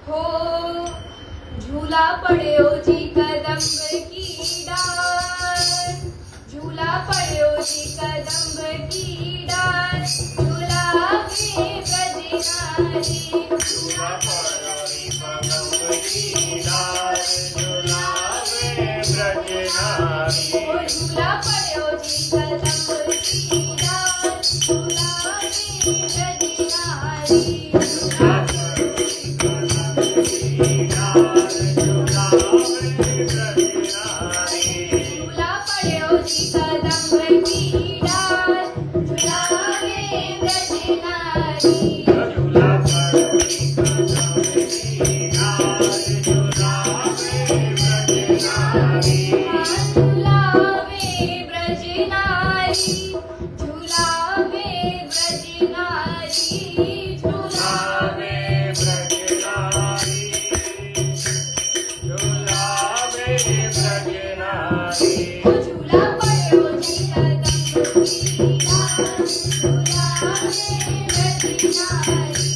हो झूला पड़ो जी कदम्ब की डाल, झूला पड़ो जी कदम्ब की डाल, झूलावे ब्रज नारी, झूला परोरी कदम्ब की डाल, झूलावे ब्रज नारी। हो झूला पड़ो जी कदम्ब की डाल, झूलावे ब्रज नारी, झूला परोरी कदम्ब की डाल, झूलावे ब्रज नारी। झूला पड़ो जी कदम्ब की डाल, झूलावे ब्रज नारी, झूला परोरी कदम्ब की डाल, झूलावे ब्रज नारी। झूलावे ब्रज नारी, झूलावे ब्रज नारी, झूलावे ब्रज नारी, झूलावे ब्रज नारी। ओ झूला पड़ो जी कदम्ब की डाल, झूलावे ब्रज नारी,